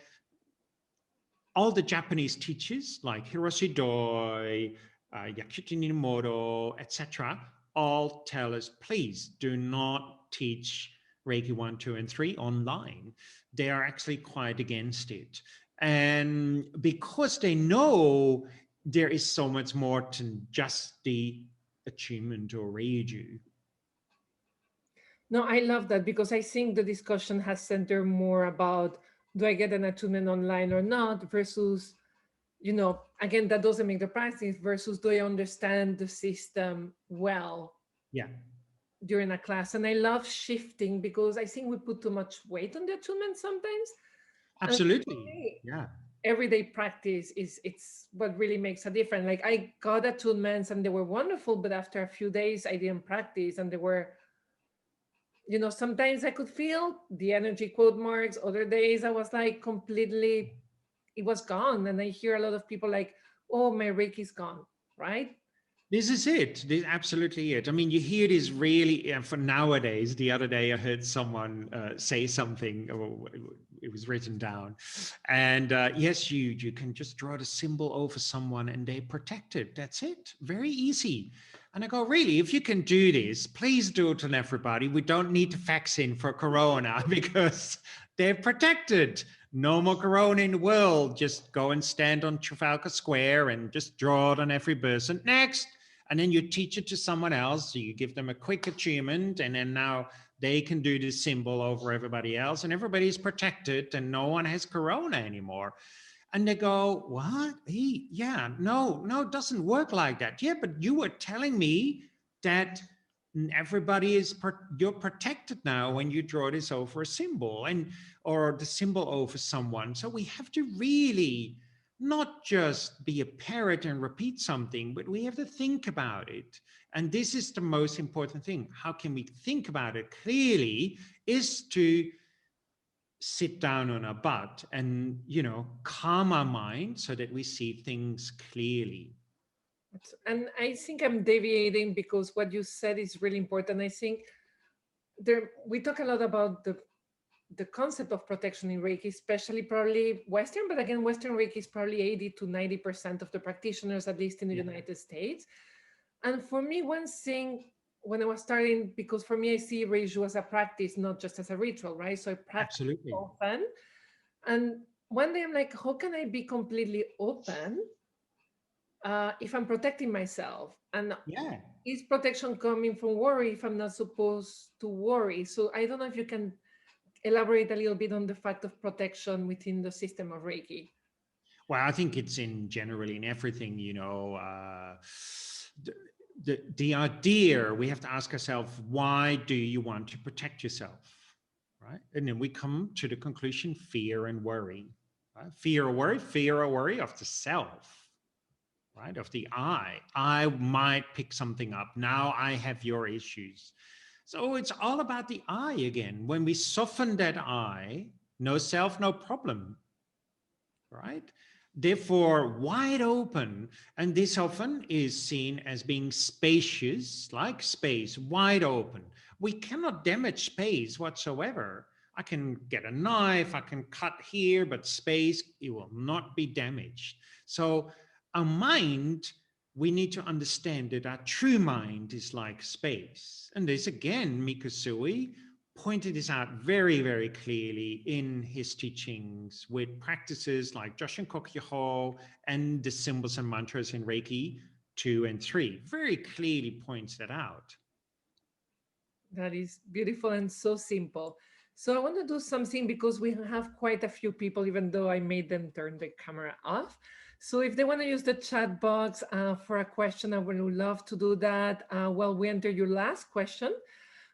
all the Japanese teachers like Hiroshi Doi, Yakuchi Nimoto, etc., all tell us, please do not teach Reiki 1, 2, and 3 online. They are actually quite against it. And because they know there is so much more than just the attunement or reiju. No, I love that because I think the discussion has centered more about do I get an attunement online or not versus, again, that doesn't make the practice versus do I understand the system well Yeah. during a class. And I love shifting because I think we put too much weight on the attunement sometimes. Absolutely. Yeah. Everyday practice it's what really makes a difference. Like I got attunements and they were wonderful, but after a few days I didn't practice and they were, sometimes I could feel the energy quote marks. Other days I was like completely, it was gone. And I hear a lot of people like, oh, my Reiki's gone, right? This is it. This is absolutely it. I mean, you hear this really for nowadays. The other day, I heard someone say something. Or it was written down, and yes, you can just draw the symbol over someone, and they're protected. That's it. Very easy. And I go, really? If you can do this, please do it on everybody. We don't need to vaccine for corona because they're protected. No more corona in the world. Just go and stand on Trafalgar Square and just draw it on every person. Next. And then you teach it to someone else. So you give them a quick achievement, and then now they can do this symbol over everybody else, and everybody's protected, and no one has corona anymore. And they go, what? Yeah, no, it doesn't work like that. Yeah, but you were telling me that everybody is, you're protected now when you draw this over a symbol or the symbol over someone. So we have to really not just be a parrot and repeat something, but we have to think about it. And this is the most important thing. How can we think about it clearly is to sit down on our butt and, calm our mind so that we see things clearly. And I think I'm deviating because what you said is really important. I think we talk a lot about the concept of protection in Reiki, especially probably Western, but again, Western Reiki is probably 80 to 90% of the practitioners, at least in the United States. And for me, one thing when I was starting, because for me, I see Reiki as a practice, not just as a ritual, right? So I practice often. And one day I'm like, how can I be completely open if I'm protecting myself? And is protection coming from worry if I'm not supposed to worry? So I don't know if you can elaborate a little bit on the fact of protection within the system of Reiki. Well, I think it's generally in everything, the idea, we have to ask ourselves, why do you want to protect yourself, right? And then we come to the conclusion, fear and worry, right? Fear or worry of the self, right? Of the I might pick something up. Now I have your issues. So it's all about the I again. When we soften that I, no self, no problem, right? Therefore, wide open. And this often is seen as being spacious, like space, wide open. We cannot damage space whatsoever. I can get a knife, I can cut here, but space, it will not be damaged. So our mind, we need to understand that our true mind is like space. And this again, Mikosui pointed this out very, very clearly in his teachings with practices like Joshin Kokyoho and the symbols and mantras in Reiki 2 and 3. Very clearly points that out. That is beautiful and so simple. So I want to do something because we have quite a few people, even though I made them turn the camera off. So if they want to use the chat box for a question, I would love to do that while we enter your last question,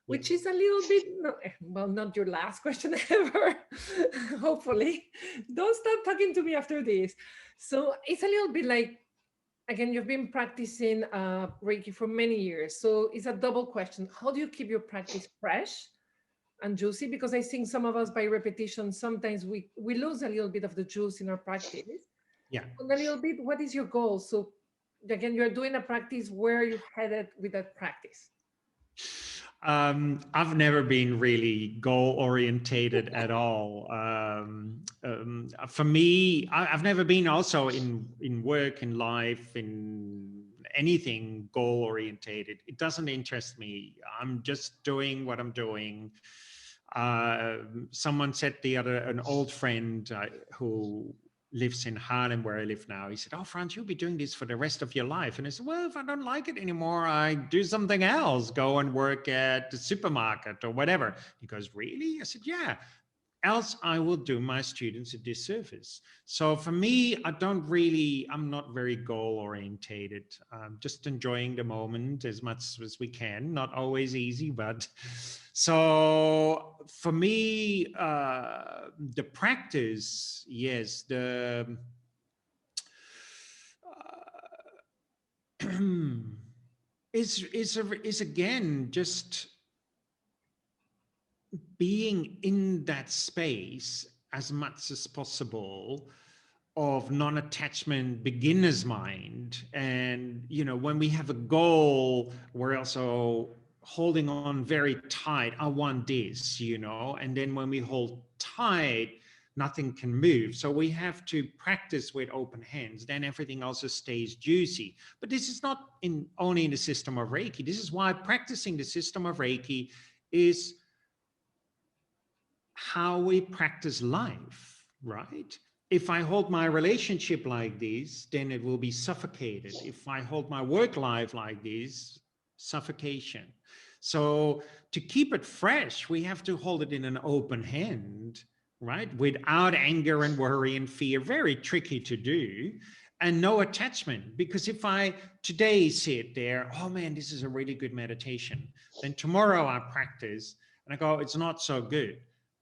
which is a little bit, well, not your last question ever, hopefully. Don't stop talking to me after this. So it's a little bit like, again, you've been practicing Reiki for many years. So it's a double question. How do you keep your practice fresh and juicy? Because I think some of us, by repetition, sometimes we lose a little bit of the juice in our practice. Yeah. And a little bit, what is your goal? So again, you're doing a practice, where are you headed with that practice? I've never been really goal orientated at all. For me, I've never been also in work, in life, in anything goal orientated. It doesn't interest me. I'm just doing what I'm doing. Someone said an old friend who lives in Haarlem, where I live now. He said, "Oh, Frans, you'll be doing this for the rest of your life." And I said, "Well, if I don't like it anymore, I do something else, go and work at the supermarket or whatever." He goes, "Really?" I said, "Yeah. Else I will do my students a disservice." So for me, I'm not very goal orientated. Just enjoying the moment as much as we can. Not always easy, but so for me, the practice, yes, is again just being in that space as much as possible of non-attachment beginner's mind. And, you know, when we have a goal, we're also holding on very tight. I want this, you know, and then when we hold tight, nothing can move. So we have to practice with open hands. Then everything also stays juicy. But this is not only in the system of Reiki. This is why practicing the system of Reiki is how we practice life, right? If I hold my relationship like this, then it will be suffocated. If I hold my work life like this, suffocation. So to keep it fresh, we have to hold it in an open hand, right? Without anger and worry and fear, very tricky to do. And no attachment, because if I today sit there, oh man, this is a really good meditation. Then tomorrow I practice and I go, it's not so good.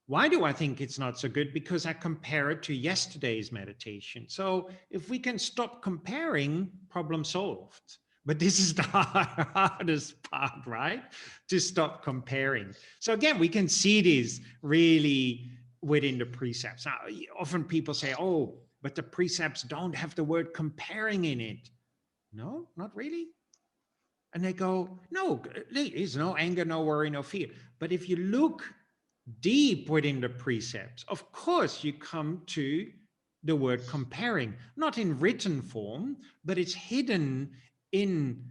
Why do I think it's not so good? Because I compare it to yesterday's meditation. So if we can stop comparing, problem solved. But this is the hardest part, right? To stop comparing. So again, we can see this really within the precepts. Now, often people say, oh, but the precepts don't have the word comparing in it. No, not really. And they go, no, there's no anger, no worry, no fear. But if you look deep within the precepts, of course, you come to the word comparing, not in written form, but it's hidden in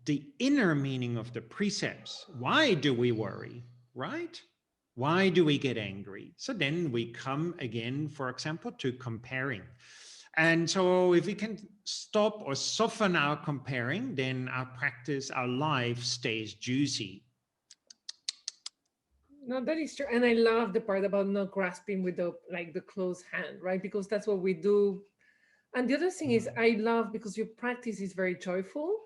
the inner meaning of the precepts. Why do we worry, right? Why do we get angry? So then we come again, for example, to comparing. And so if we can stop or soften our comparing, then our practice, our life stays juicy. No, that is true. And I love the part about not grasping with the like the closed hand, right? Because that's what we do. And the other thing is I love because your practice is very joyful.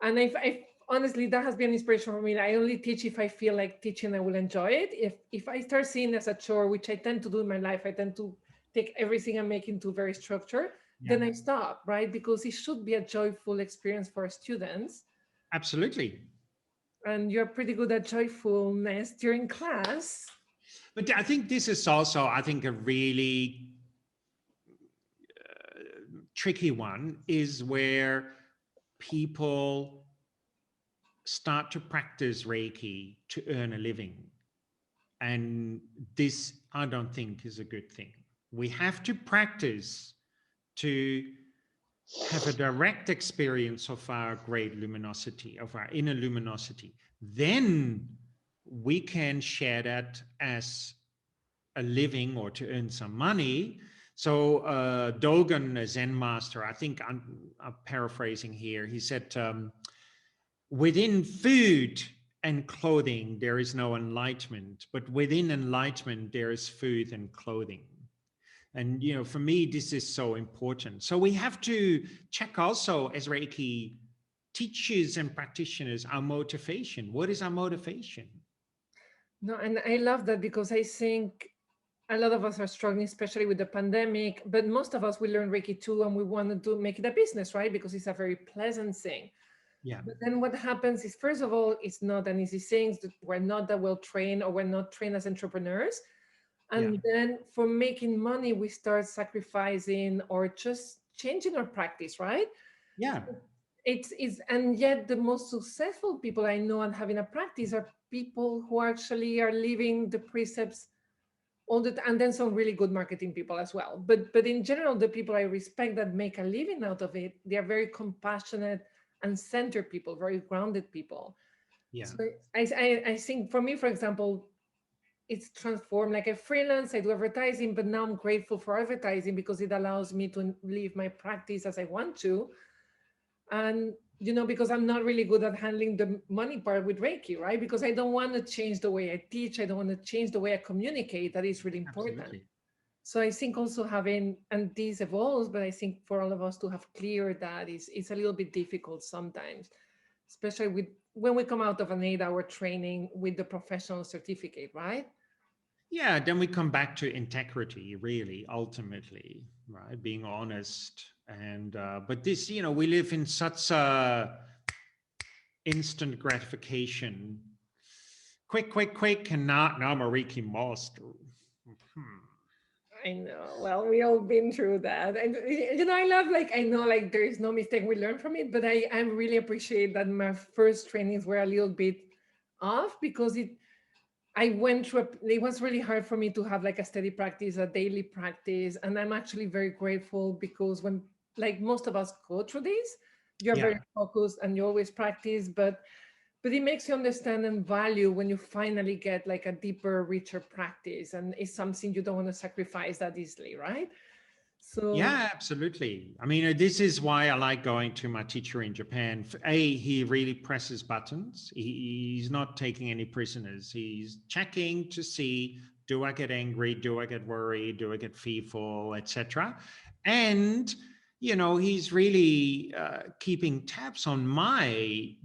And I honestly that has been an inspiration for me. I only teach if I feel like teaching, I will enjoy it. If I start seeing it as a chore, which I tend to do in my life, I tend to take everything and make into very structured, Yeah, then I stop, right? Because it should be a joyful experience for students. absolutely. And you're pretty good at joyfulness during class. But I think this is also, I think, a really tricky one is where people start to practice Reiki to earn a living. And this, I don't think, is a good thing. We have to practice to have a direct experience of our great luminosity, of our inner luminosity. Then we can share that as a living or to earn some money. So Dogen, a Zen master, I think I'm paraphrasing here, he said, within food and clothing, there is no enlightenment, but within enlightenment, there is food and clothing. And, you know, for me, this is so important. So we have to check also as Reiki teachers and practitioners, our motivation. What is our motivation? No, and I love that because I think a lot of us are struggling, especially with the pandemic. But most of us, we learn Reiki too, and we want to make it a business, right? Because it's a very pleasant thing. Yeah, But then what happens is, first of all, it's not an easy thing. We're not that well trained, or we're not trained as entrepreneurs. yeah, And then for making money, we start sacrificing or just changing our practice, right? yeah, It's and yet the most successful people I know and having a practice are people who actually are living the precepts all the time, and then some really good marketing people as well. But in general, the people I respect that make a living out of it, they are very compassionate and centered people, very grounded people. yeah. So I think for me, for example, it's transformed. Like I freelance, I do advertising, but now I'm grateful for advertising because it allows me to live my practice as I want to. And because I'm not really good at handling the money part with Reiki, right? Because I don't want to change the way I teach, I don't want to change the way I communicate. That is really important. Absolutely. So I think also having, and this evolves, but I think for all of us to have clear that is a little bit difficult sometimes, especially with when we come out of an 8-hour training with the professional certificate, right? Yeah, then we come back to integrity, really, ultimately, right? Being honest. And, but this, we live in such a instant gratification. Quick, quick, quick, and now I'm a Reiki master. Hmm. I know. Well, we all been through that. And I love, like, I know, like, there is no mistake, we learn from it, but I really appreciate that my first trainings were a little bit off, because I went through, it was really hard for me to have like a steady practice, a daily practice. And I'm actually very grateful, because when, like, most of us go through this, you're Yeah. very focused and you always practice, but it makes you understand and value when you finally get like a deeper, richer practice, and it's something you don't want to sacrifice that easily, right? So Yeah, absolutely. I mean, this is why I like going to my teacher in Japan. He really presses buttons. He's not taking any prisoners. He's checking to see, do I get angry? Do I get worried? Do I get fearful, etc. And, he's really keeping tabs on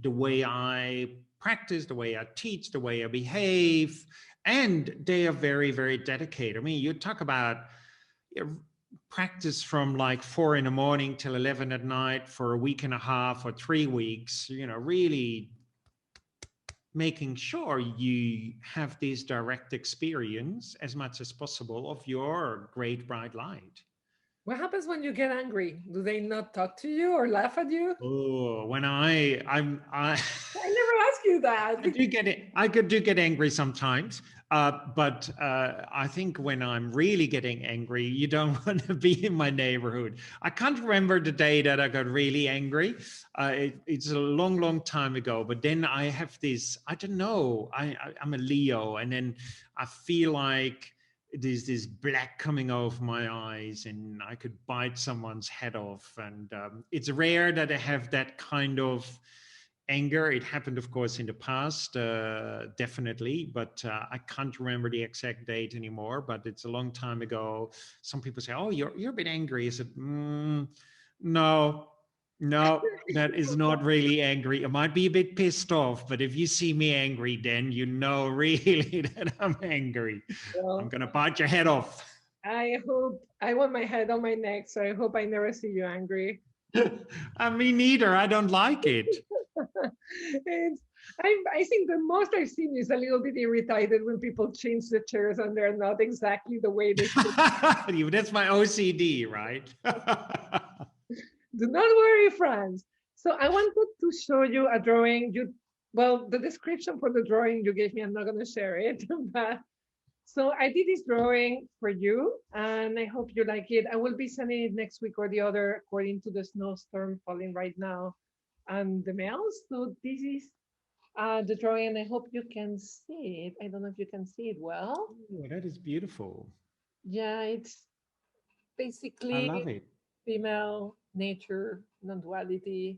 the way I practice, the way I teach, the way I behave. And they are very, very dedicated. I mean, you talk about practice from like 4 a.m. till 11 at night for a week and a half or 3 weeks, really making sure you have this direct experience as much as possible of your great bright light. what happens when you get angry? Do they not talk to you or laugh at you? Oh, when I I never ask you that. I do get it. I do get angry sometimes, but I think when I'm really getting angry, you don't want to be in my neighborhood. I can't remember the day that I got really angry. It's a long, long time ago. But then I have this. I don't know. I'm a Leo, and then I feel like there's this black coming over my eyes, and I could bite someone's head off. And it's rare that I have that kind of anger. It happened, of course, in the past, definitely, but I can't remember the exact date anymore. But it's a long time ago. Some people say, "Oh, you're a bit angry." I said, "No, no, that is not really angry. I might be a bit pissed off, but if you see me angry, then you know really that I'm angry. I'm Well, gonna bite your head off." I hope I want my head on my neck, so I hope I never see you angry. Me neither. I don't like it. it's, I think the most I've seen is a little bit irritated when people change the chairs and they're not exactly the way they should. That's my OCD, right? Do not worry, Franz. So I wanted to show you a drawing. Well, the description for the drawing you gave me, I'm not going to share it, but so I did this drawing for you, and I hope you like it. I will be sending it next week or the other, according to the snowstorm falling right now and the mails. So this is the drawing, and I hope you can see it. I don't know if you can see it well. Oh, that is beautiful. Yeah, it's I basically love it. female nature, non-duality.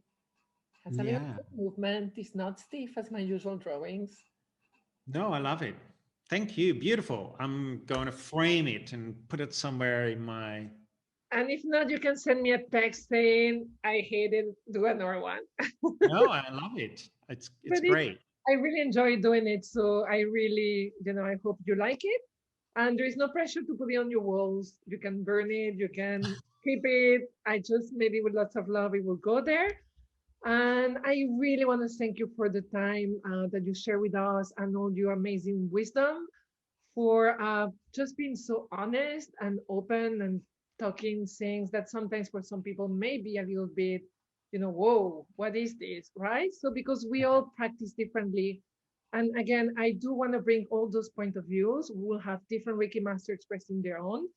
Has a little Yeah. bit of movement. It's not stiff as my usual drawings. No, I love it. Thank you. Beautiful. I'm going to frame it and put it somewhere in my. And if not, you can send me a text saying I hate it. Do another one. No, I love it. It's But great. I really enjoy doing it. So I really, I hope you like it. And there is no pressure to put it on your walls. You can burn it, you can keep it. I just maybe with lots of love, it will go there. And I really want to thank you for the time that you share with us and all your amazing wisdom, for just being so honest and open and talking things that sometimes for some people may be a little bit, whoa, what is this, right? So because we all practice differently. And again, I do want to bring all those point of views. We'll have different Reiki masters expressing their own.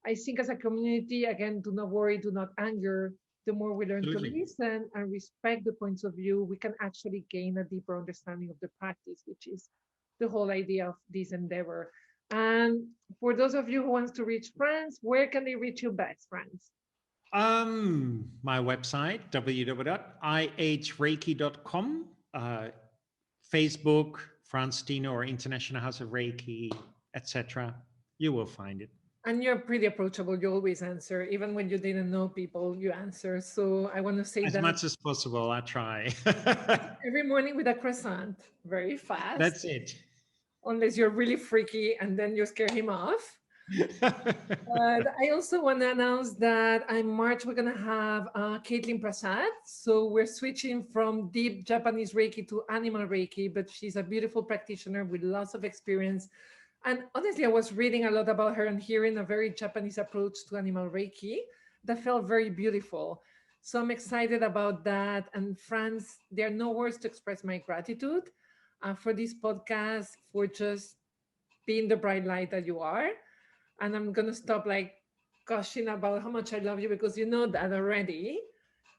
I think as a community, again, do not worry, do not anger. The more we learn to Absolutely. listen and respect the points of view, we can actually gain a deeper understanding of the practice, which is the whole idea of this endeavor. And for those of you who wants to reach Frans, where can they reach you best, Frans? My website, www.ihreiki.com, Facebook, Frans Stiene or International House of Reiki, etc. You will find it. And you're pretty approachable. You always answer. Even when you didn't know people, you answer. So I want to say As that much as possible, I try. every morning with a croissant, very fast, That's it. unless you're really freaky and then you scare him off. But I also want to announce that in March, we're going to have Caitlin Prasad. So we're switching from deep Japanese Reiki to animal Reiki, but she's a beautiful practitioner with lots of experience And honestly, I was reading a lot about her and hearing a very Japanese approach to animal Reiki that felt very beautiful. So I'm excited about that. And Franz, there are no words to express my gratitude for this podcast, for just being the bright light that you are. And I'm gonna stop like gushing about how much I love you because you know that already.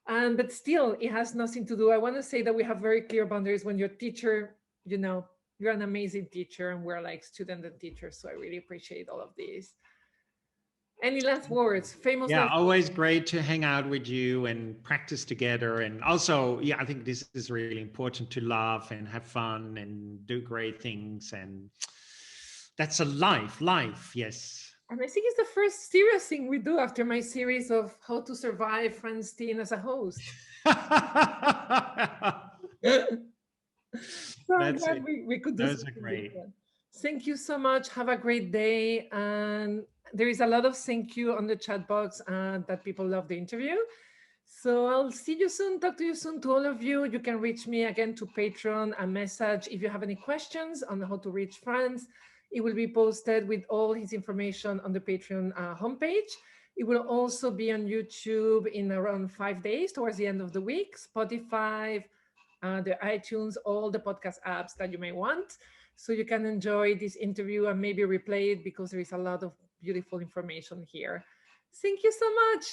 But still, it has nothing to do. I want to say that we have very clear boundaries when your teacher, you know, you're an amazing teacher and we're like student and teacher. So I really appreciate all of this. Any last words? Famous Yeah, last words? always great to hang out with you and practice together. And also, yeah, I think this is really important to laugh and have fun and do great things. And that's a life, yes. And I think it's the first serious thing we do after my series of how to survive Frans Stiene as a host. So I'm That's glad it. we could do Those are something great. different. Thank you so much. Have a great day. And there is a lot of thank you on the chat box that people love the interview. So I'll see you soon. Talk to you soon to all of you. You can reach me again to Patreon, a message if you have any questions on how to reach Franz. It will be posted with all his information on the Patreon homepage. It will also be on YouTube in around 5 days towards the end of the week, Spotify, the iTunes, all the podcast apps that you may want. So you can enjoy this interview and maybe replay it because there is a lot of beautiful information here. Thank you so much.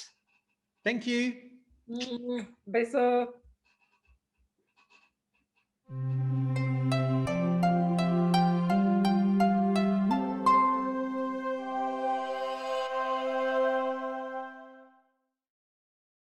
Thank you. Beso.